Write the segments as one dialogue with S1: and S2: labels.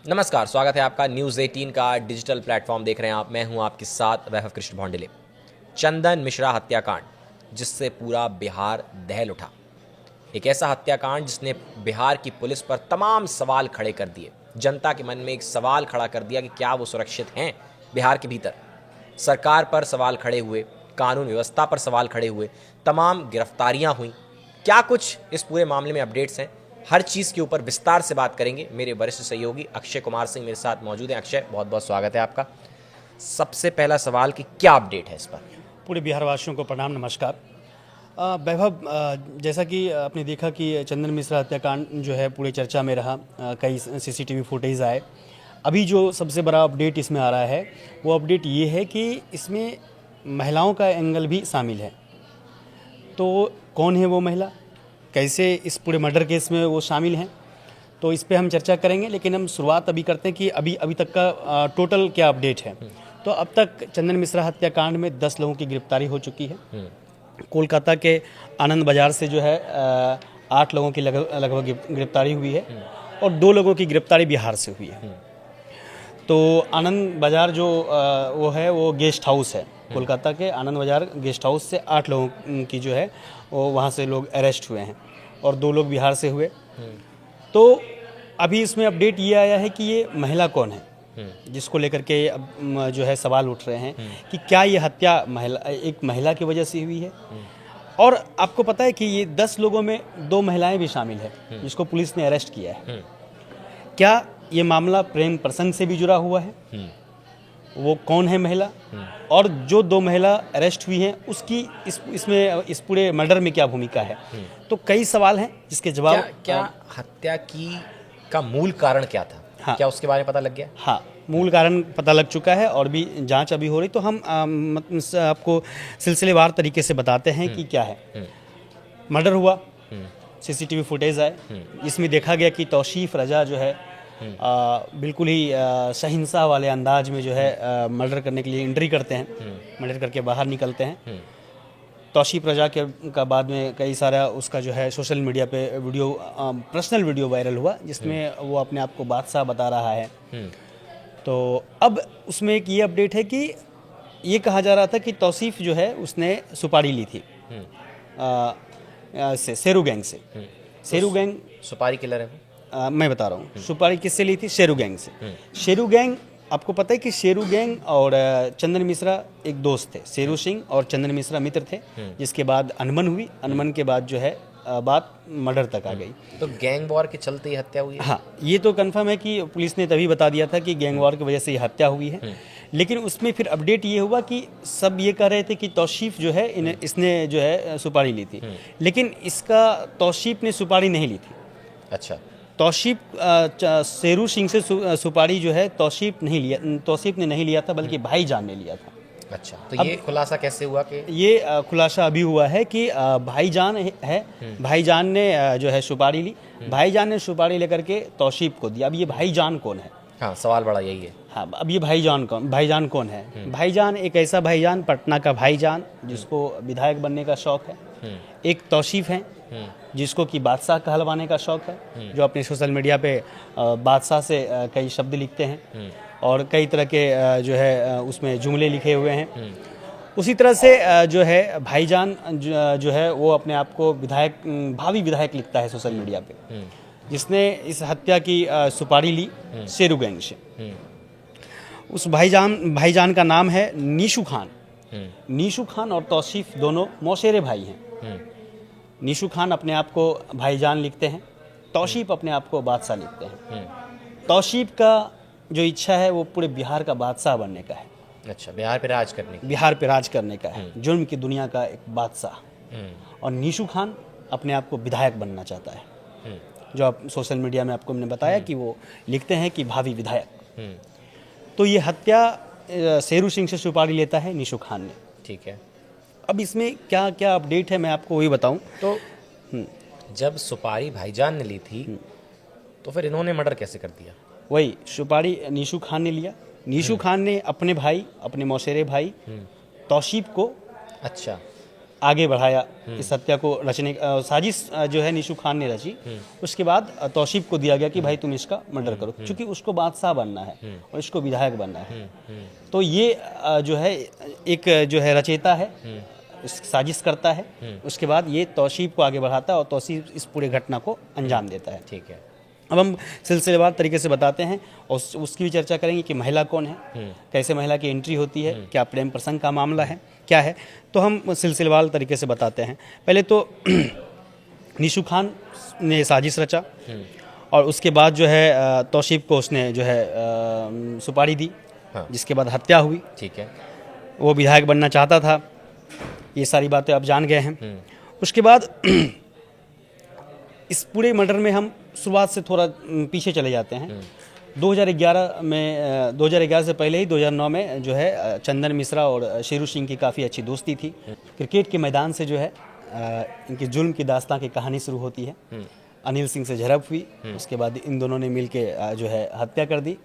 S1: नमस्कार, स्वागत है आपका न्यूज़ 18 का डिजिटल प्लेटफॉर्म देख रहे हैं आप। मैं हूं आपके साथ वैभव कृष्ण भौंडले। चंदन मिश्रा हत्याकांड जिससे पूरा बिहार दहल उठा। एक ऐसा हत्याकांड जिसने बिहार की पुलिस पर तमाम सवाल खड़े कर दिए। जनता के मन में एक सवाल खड़ा कर दिया कि क्या वो सुरक्षित हैं बिहार के भीतर। सरकार पर सवाल खड़े हुए, कानून व्यवस्था पर सवाल खड़े हुए, तमाम गिरफ्तारियां हुई। क्या कुछ इस पूरे मामले में अपडेट्स हैं, हर चीज़ के ऊपर विस्तार से बात करेंगे। मेरे वरिष्ठ सहयोगी अक्षय कुमार सिंह मेरे साथ मौजूद हैं। अक्षय, बहुत बहुत स्वागत है आपका। सबसे पहला सवाल कि क्या अपडेट है इस पर?
S2: पूरे बिहार वासियों को प्रणाम, नमस्कार। वैभव, जैसा कि आपने देखा कि चंदन मिश्रा हत्याकांड जो है पूरे चर्चा में रहा। कई सीसीटीवी फुटेज आए। अभी जो सबसे बड़ा अपडेट इसमें आ रहा है वो अपडेट ये है कि इसमें महिलाओं का एंगल भी शामिल है। तो कौन है वो महिला, कैसे इस पूरे मर्डर केस में वो शामिल हैं, तो इस पे हम चर्चा करेंगे। लेकिन हम शुरुआत अभी करते हैं कि अभी तक का टोटल क्या अपडेट है। तो अब तक चंदन मिश्रा हत्याकांड में 10 लोगों की गिरफ्तारी हो चुकी है। कोलकाता के आनंद बाजार से जो है 8 लोगों की लगभग गिरफ्तारी हुई है और 2 लोगों की गिरफ्तारी बिहार से हुई है। तो आनंद बाजार जो वो गेस्ट हाउस है, कोलकाता के आनंद बाजार गेस्ट हाउस से 8 लोगों की जो है वो वहाँ से लोग अरेस्ट हुए हैं और 2 लोग बिहार से हुए। तो अभी इसमें अपडेट ये आया है कि ये महिला कौन है, जिसको लेकर के अब जो है सवाल उठ रहे हैं कि क्या ये हत्या एक महिला की वजह से हुई है। और आपको पता है कि ये 10 लोगों में 2 महिलाएं भी शामिल है जिसको पुलिस ने अरेस्ट किया है। क्या ये मामला प्रेम प्रसंग से भी जुड़ा हुआ है? वो कौन है महिला, और जो 2 महिला अरेस्ट हुई हैं उसकी इस पूरे मर्डर में क्या भूमिका है? तो कई सवाल हैं जिसके जवाब
S1: क्या हत्या का मूल कारण क्या था?
S2: हाँ,
S1: क्या उसके बारे में पता लग गया?
S2: हाँ, मूल कारण पता लग चुका है और भी जांच अभी हो रही। तो हम आपको सिलसिलेवार तरीके से बताते हैं कि क्या है। मर्डर हुआ, सीसीटीवी फुटेज आए, इसमें देखा गया कि तौसीफ रजा जो है बिल्कुल ही सहिंसा वाले अंदाज में जो है मर्डर करने के लिए एंट्री करते हैं, मर्डर करके बाहर निकलते हैं। तौसीफ रजा का बाद में कई सारा उसका जो है सोशल मीडिया पे वीडियो, पर्सनल वीडियो वायरल हुआ जिसमें वो अपने आप को बादशाह बता रहा है। तो अब उसमें एक ये अपडेट है कि ये कहा जा रहा था कि तौसीफ जो है उसने सुपारी ली थी शेरू गैंग से। शेरू गैंग
S1: सुपारी किलर है
S2: मैं बता रहा हूँ सुपारी किससे ली थी, शेरू गैंग से। शेरू गैंग, आपको पता है कि शेरू गैंग और चंदन मिश्रा एक दोस्त थे। शेरू सिंह और चंदन मिश्रा मित्र थे, जिसके बाद अनबन हुई। अनबन के बाद जो है बात मर्डर तक आ गई।
S1: तो गैंग वॉर के चलते ही हत्या हुई है?
S2: हाँ, ये तो कंफर्म है कि पुलिस ने तभी बता दिया था कि गैंग वॉर की वजह से ये हत्या हुई है। लेकिन उसमें फिर अपडेट ये हुआ कि सब ये कह रहे थे कि तौसीफ जो है इसने जो है सुपारी ली थी, लेकिन इसका तौसीफ ने सुपारी नहीं ली थी।
S1: अच्छा,
S2: तौसीफ शेरू सिंह से सुपारी जो है तौसीफ ने नहीं लिया था, बल्कि भाईजान ने लिया था।
S1: अच्छा, तो ये खुलासा कैसे हुआ कि
S2: ये खुलासा अभी हुआ है कि भाईजान है, भाईजान ने जो है सुपारी ली। भाईजान ने सुपारी लेकर के तौसीफ को दिया। अब ये भाईजान कौन है?
S1: हाँ, सवाल बड़ा यही है।
S2: हाँ, अब ये भाईजान कौन है? भाईजान एक ऐसा भाईजान, पटना का भाईजान जिसको विधायक बनने का शौक है। एक तौसीफ है जिसको कि बादशाह कहलवाने का शौक है, जो अपने सोशल मीडिया पे बादशाह से कई शब्द लिखते हैं और कई तरह के जो है उसमें जुमले लिखे हुए हैं। उसी तरह से जो है भाईजान जो है वो अपने आप को भावी विधायक लिखता है सोशल मीडिया पे, जिसने इस हत्या की सुपारी ली शेरू गैंग से। उस भाईजान का नाम है नीशू खान। नीशू खान और तौसीफ दोनों मौसेरे भाई हैं। नीशू खान अपने आप को भाईजान लिखते हैं, तौसीफ अपने आप को बादशाह लिखते हैं। तौसीफ का जो इच्छा है वो पूरे बिहार का बादशाह बनने का है।
S1: अच्छा, बिहार पे राज करने का
S2: है, जुर्म की दुनिया का एक बादशाह। और नीशू खान अपने आप को विधायक बनना चाहता है, जो आप सोशल मीडिया में आपको हमने बताया कि वो लिखते हैं कि भावी विधायक। तो ये हत्या शेरू सिंह से सुपारी लेता है नीशू खान ने।
S1: ठीक है।
S2: अब इसमें क्या क्या अपडेट है मैं आपको वही बताऊं।
S1: तो जब सुपारी भाईजान ने ली थी तो फिर इन्होंने मर्डर कैसे कर दिया?
S2: वही सुपारी नीशू खान ने लिया। नीशू खान ने अपने भाई, अपने मौसेरे भाई तौसीफ को
S1: अच्छा
S2: आगे बढ़ाया इस हत्या को रचने साजिश जो है निशु खान ने रची। उसके बाद तौसीफ को दिया गया कि भाई तुम इसका मर्डर करो, क्योंकि उसको बादशाह बनना है और इसको विधायक बनना है। तो ये जो है एक जो है रचयिता है, साजिश करता है। उसके बाद ये तौसीफ को आगे बढ़ाता है और तौसीफ इस पूरे घटना को अंजाम देता है।
S1: ठीक है।
S2: अब हम सिलसिलेवार तरीके से बताते हैं और उसकी भी चर्चा करेंगे कि महिला कौन है, कैसे महिला की एंट्री होती है, क्या प्रेम प्रसंग का मामला है, क्या है। तो हम सिलसिलेवार तरीके से बताते हैं। पहले तो निशु खान ने साजिश रचा और उसके बाद जो है तौसीफ को उसने जो है सुपारी दी, जिसके बाद हत्या हुई।
S1: ठीक है।
S2: वो विधायक बनना चाहता था, ये सारी बातें आप जान गए हैं। उसके बाद इस पूरे मर्डर में हम शुरुआत से थोड़ा पीछे चले जाते हैं। 2011 में 2011 से पहले ही 2009 में जो है चंदन मिश्रा और शेरू सिंह की काफ़ी अच्छी दोस्ती थी। क्रिकेट के मैदान से जो है इनकी जुल्म की दास्तां की कहानी शुरू होती है। अनिल सिंह से झड़प हुई, उसके बाद इन दोनों ने मिलके जो है हत्या कर दी।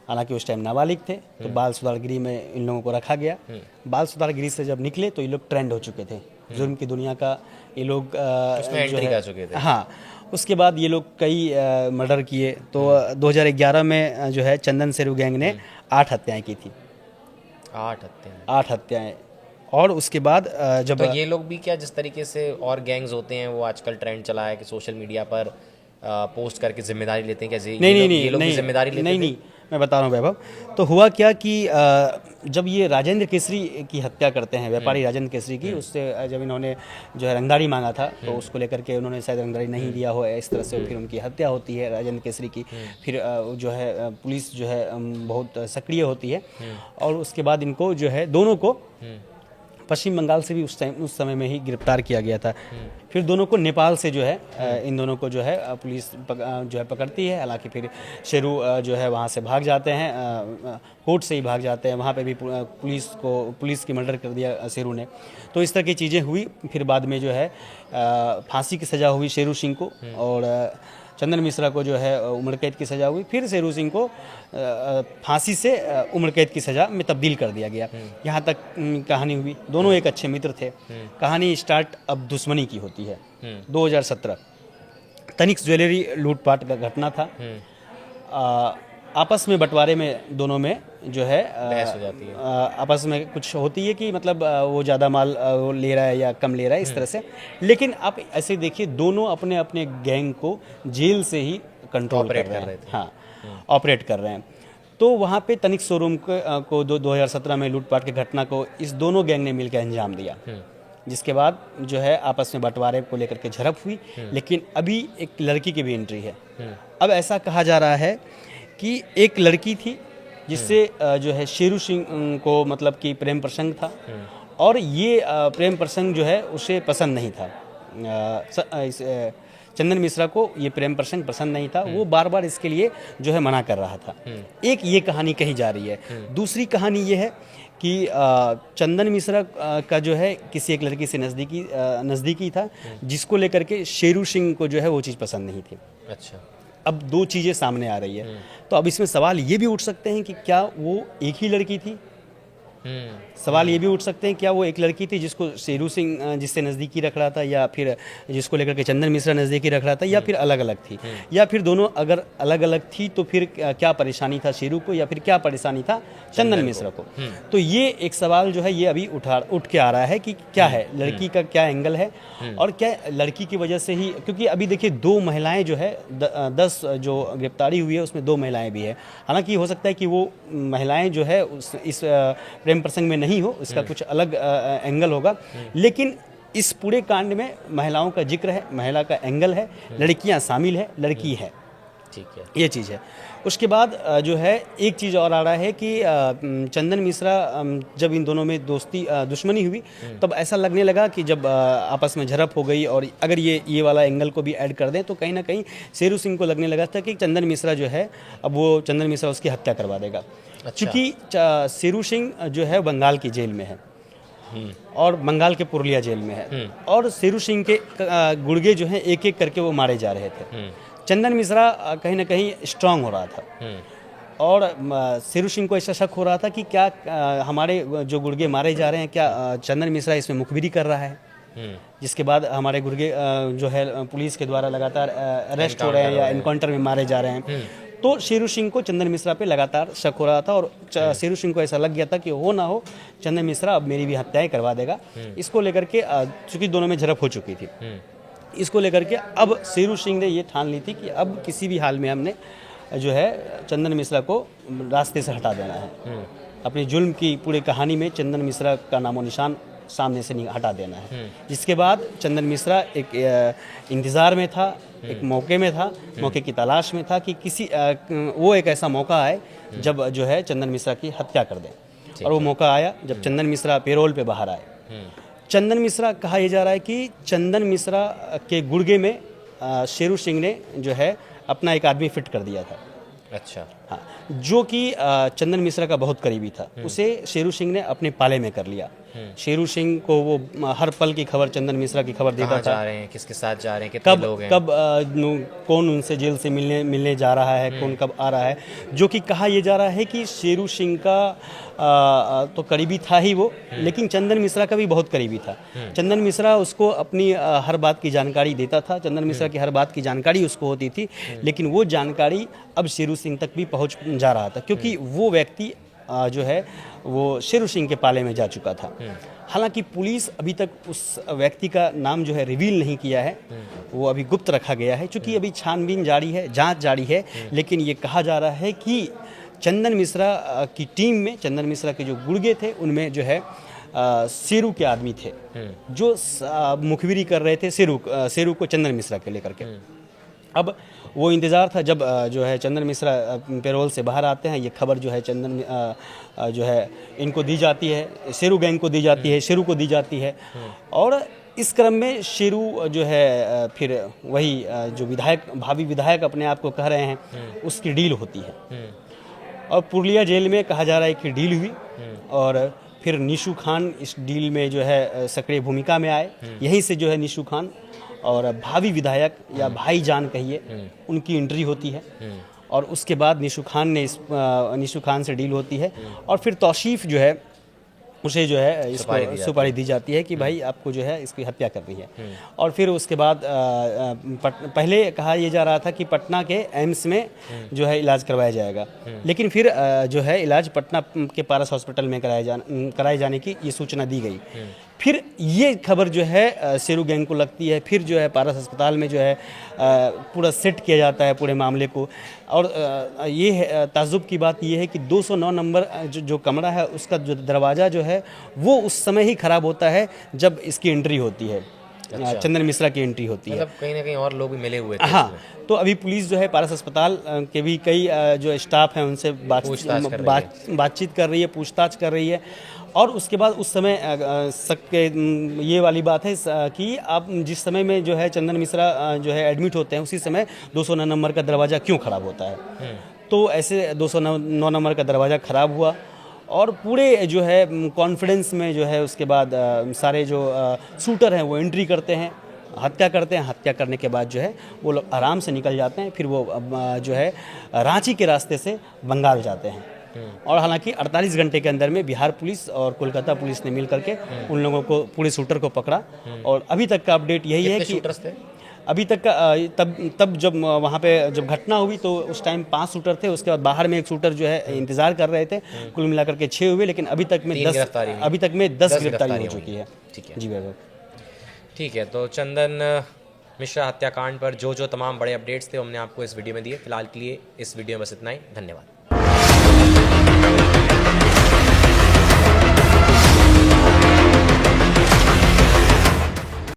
S2: हालांकि उस टाइम नाबालिग थे, तो बाल सुधार गृह में इन लोगों को रखा गया। बाल सुधार गृह से जब निकले तो ये लोग ट्रेंड हो चुके थे, जुल्म की दुनिया का ये लोग
S1: उसमें एंट्री कर चुके थे।
S2: हाँ, उसके बाद ये लोग कई मर्डर किए। तो 2011 में जो है चंदन सेरू गैंग ने 8 हत्याएं की थी। 8 हत्याएं। और उसके बाद जब
S1: तो ये लोग भी क्या, जिस तरीके से और गैंग्स होते हैं वो आजकल ट्रेंड चला है कि सोशल मीडिया पर पोस्ट करके जिम्मेदारी लेते हैं, क्या ये लोग जिम्मेदारी लेते
S2: नहीं, मैं बता रहा हूँ वैभव। तो हुआ क्या कि जब ये राजेंद्र केसरी की हत्या करते हैं, व्यापारी राजेंद्र केसरी की, उससे जब इन्होंने जो है रंगदारी मांगा था तो उसको लेकर के उन्होंने शायद रंगदारी नहीं दिया हो, इस तरह से फिर उनकी हत्या होती है राजेंद्र केसरी की। फिर जो है पुलिस जो है बहुत सक्रिय होती है और उसके बाद इनको जो है दोनों को पश्चिम बंगाल से भी उस समय में ही गिरफ्तार किया गया था। फिर दोनों को नेपाल से जो है इन दोनों को जो है पुलिस जो है पकड़ती है। हालांकि फिर शेरू जो है वहाँ से भाग जाते हैं, कोर्ट से ही भाग जाते हैं। वहाँ पे भी पुलिस की मर्डर कर दिया शेरू ने। तो इस तरह की चीज़ें हुई। फिर बाद में जो है फांसी की सज़ा हुई शेरू सिंह को और चंदन मिश्रा को जो है उम्र कैद की सज़ा हुई। फिर शेरू सिंह को फांसी से उम्र कैद की सज़ा में तब्दील कर दिया गया। यहाँ तक कहानी हुई। दोनों एक अच्छे मित्र थे। कहानी स्टार्ट अब दुश्मनी की होती है। 2017 तनिक्स ज्वेलरी लूटपाट का घटना था। आपस में बंटवारे में दोनों में जो है
S1: बहस हो जाती है।
S2: आपस में कुछ होती है कि मतलब वो ज़्यादा माल वो ले रहा है या कम ले रहा है, इस तरह से। लेकिन आप ऐसे देखिए, दोनों अपने अपने गैंग को जेल से ही कंट्रोल कर रहे हैं। हाँ, ऑपरेट कर रहे हैं। तो वहाँ पे तनिक शोरूम को 2017 में लूटपाट की घटना को इस दोनों गैंग ने मिलकर अंजाम दिया, जिसके बाद जो है आपस में बंटवारे को लेकर के झड़प हुई। लेकिन अभी एक लड़की की भी एंट्री है। अब ऐसा कहा जा रहा है कि एक लड़की थी जिससे जो है शेरू सिंह को मतलब कि प्रेम प्रसंग था और ये प्रेम प्रसंग जो है उसे पसंद नहीं था। चंदन मिश्रा को ये प्रेम प्रसंग पसंद नहीं था। वो बार बार इसके लिए जो है मना कर रहा था। एक ये कहानी कही जा रही है। दूसरी कहानी ये है कि चंदन मिश्रा का जो है किसी एक लड़की से नज़दीकी था, जिसको लेकर के शेरू सिंह को जो है वो चीज़ पसंद नहीं थी।
S1: अच्छा।
S2: अब दो चीज़ें सामने आ रही है। तो अब इसमें सवाल ये भी उठ सकते हैं कि क्या वो एक ही लड़की थी। सवाल ये भी उठ सकते हैं क्या वो एक लड़की थी जिसको शेरू सिंह जिससे नज़दीकी रख रहा था, या फिर जिसको लेकर के चंदन मिश्रा नज़दीकी रख रहा था, या फिर अलग अलग थी। या फिर दोनों अगर अलग अलग थी तो फिर क्या परेशानी था शेरू को, या फिर क्या परेशानी था चंदन मिश्रा को। तो ये एक सवाल जो है ये अभी उठ के आ रहा है कि क्या है, लड़की का क्या एंगल है और क्या लड़की की वजह से ही। क्योंकि अभी देखिए 2 महिलाएं जो है 10 जो गिरफ्तारी हुई है उसमें 2 महिलाएं भी है। हालांकि हो सकता है कि वो महिलाएं जो है इस प्रेम प्रसंग में नहीं हो, इसका कुछ अलग एंगल होगा। लेकिन इस पूरे कांड में महिलाओं का जिक्र है, महिला का एंगल है, लड़कियां शामिल है, लड़की है।
S1: ठीक है,
S2: ये चीज़ है। उसके बाद जो है एक चीज़ और आ रहा है कि चंदन मिश्रा जब इन दोनों में दुश्मनी हुई तब ऐसा लगने लगा कि जब आपस में झड़प हो गई, और अगर ये वाला एंगल को भी ऐड कर दें तो कहीं ना कहीं शेरू सिंह को लगने लगा था कि चंदन मिश्रा जो है अब वो चंदन मिश्रा उसकी हत्या करवा देगा। क्योंकि शेरू सिंह जो है बंगाल की जेल में है और बंगाल के पुरुलिया जेल में है, और शेरू सिंह के गुर्गे जो हैं एक एक करके वो मारे जा रहे थे। चंदन मिश्रा कहीं ना कहीं स्ट्रांग हो रहा था और शेरू सिंह को ऐसा शक हो रहा था कि क्या हमारे जो गुर्गे मारे जा रहे हैं, क्या चंदन मिश्रा इसमें मुखबिरी कर रहा है। जिसके बाद हमारे गुर्गे जो है पुलिस के द्वारा लगातार अरेस्ट हो रहे हैं या एनकाउंटर में मारे जा रहे हैं। तो शेरू सिंह को चंदन मिश्रा पे लगातार शक हो रहा था और शेरू सिंह को ऐसा लग गया था कि हो ना हो चंदन मिश्रा अब मेरी भी हत्याएं करवा देगा। इसको लेकर के चूंकि दोनों में झड़प हो चुकी थी, इसको लेकर के अब शेरू सिंह ने ये ठान ली थी कि अब किसी भी हाल में हमने जो है चंदन मिश्रा को रास्ते से हटा देना है। अपनी जुल्म की पूरी कहानी में चंदन मिश्रा का नामो निशान सामने से हटा देना है। जिसके बाद चंदन मिश्रा एक इंतज़ार में था, एक मौके में था, मौके की तलाश में था कि किसी वो एक ऐसा मौका आए जब जो है चंदन मिश्रा की हत्या कर दें। और वो मौका आया जब चंदन मिश्रा पेरोल पे बाहर आए। चंदन मिश्रा कहा यह जा रहा है कि चंदन मिश्रा के गुर्गे में शेरू सिंह ने जो है अपना एक आदमी फिट कर दिया था।
S1: अच्छा।
S2: हाँ, जो कि चंदन मिश्रा का बहुत करीबी था, उसे शेरू सिंह ने अपने पाले में कर लिया। शेरू सिंह को वो हर पल की खबर चंदन मिश्रा की खबर देता था।
S1: जा रहे हैं, किसके साथ जा रहे हैं, कितने लोग हैं,
S2: कब कौन उनसे जेल से मिलने जा रहा है, कौन कब आ रहा है। जो कि कहा यह जा रहा है कि शेरू सिंह का तो करीबी था ही वो, लेकिन चंदन मिश्रा का भी बहुत करीबी था। चंदन मिश्रा उसको अपनी हर बात की जानकारी देता था, चंदन मिश्रा की हर बात की जानकारी उसको होती थी, लेकिन वो जानकारी अब शेरू सिंह तक भी पहुंच जा रहा था, क्योंकि वो व्यक्ति जो है वो शेरू सिंह के पाले में जा चुका था। हालांकि पुलिस अभी तक उस व्यक्ति का नाम जो है रिवील नहीं किया है, वो अभी गुप्त रखा गया है, क्योंकि अभी छानबीन जारी है, जांच जारी है। लेकिन ये कहा जा रहा है कि चंदन मिश्रा की टीम में चंदन मिश्रा के जो गुर्गे थे उनमें जो है शेरू के आदमी थे जो मुखबिरी कर रहे थे शेरू को चंदन मिश्रा के लेकर के। अब वो इंतज़ार था जब जो है चंदन मिश्रा पेरोल से बाहर आते हैं, ये खबर जो है चंदन जो है इनको दी जाती है, शेरू गैंग को दी जाती है, शेरू को दी जाती है। और इस क्रम में शेरू जो है फिर वही जो भावी विधायक अपने आप को कह रहे हैं, उसकी डील होती है। और पुरलिया जेल में कहा जा रहा है कि डील हुई और फिर निशु खान इस डील में जो है सक्रिय भूमिका में आए। यहीं से जो है निशु खान और भावी विधायक या भाईजान कहिए, उनकी एंट्री होती है। और उसके बाद निशु खान से डील होती है और फिर तौसीफ जो है उसे जो है इसको सुपारी दी जाती है कि भाई आपको जो है इसकी हत्या करनी है। और फिर उसके बाद पहले कहा यह जा रहा था कि पटना के एम्स में जो है इलाज करवाया जाएगा, लेकिन फिर जो है इलाज पटना के पारस हॉस्पिटल में कराए जाने की ये सूचना दी गई। फिर ये खबर जो है शेरू गैंग को लगती है, फिर जो है पारस अस्पताल में जो है पूरा सेट किया जाता है पूरे मामले को। और ये ताज्जुब की बात ये है कि 209 नंबर जो कमरा है उसका जो दरवाज़ा जो है वो उस समय ही ख़राब होता है जब इसकी एंट्री होती है। अच्छा। चंदन मिश्रा की एंट्री होती है।
S1: कहीं ना कहीं और लोग भी मिले हुए थे।
S2: हाँ, तो अभी पुलिस जो है पारस अस्पताल के भी कई जो स्टाफ हैं उनसे बातचीत कर रही है, पूछताछ कर रही है। और उसके बाद उस समय ये वाली बात है कि आप जिस समय में जो है चंदन मिश्रा जो है एडमिट होते हैं उसी समय 209 नंबर का दरवाज़ा क्यों ख़राब होता है। तो ऐसे 209 नंबर का दरवाज़ा ख़राब हुआ और पूरे जो है कॉन्फिडेंस में जो है उसके बाद सारे जो शूटर हैं वो एंट्री करते हैं, हत्या करते हैं। हत्या करने के बाद जो है वो लोग आराम से निकल जाते हैं। फिर वो जो है रांची के रास्ते से बंगाल जाते हैं। और हालांकि 48 घंटे के अंदर में बिहार पुलिस और कोलकाता पुलिस ने मिल करके उन लोगों को, पूरे शूटर को पकड़ा। और अभी तक का अपडेट यही है कि अभी तक का तब जब वहाँ पे जब घटना हुई तो उस टाइम 5 शूटर थे। उसके बाद बाहर में एक शूटर जो है इंतजार कर रहे थे। कुल मिलाकर के 6 हुए, लेकिन अभी तक में 10 गिरफ्तारी हो चुकी है।
S1: ठीक है
S2: जी वैभव,
S1: ठीक है। तो चंदन मिश्रा हत्याकांड पर जो तमाम बड़े अपडेट्स थे हमने आपको इस वीडियो में दिए। फिलहाल के लिए इस वीडियो में बस इतना ही। धन्यवाद।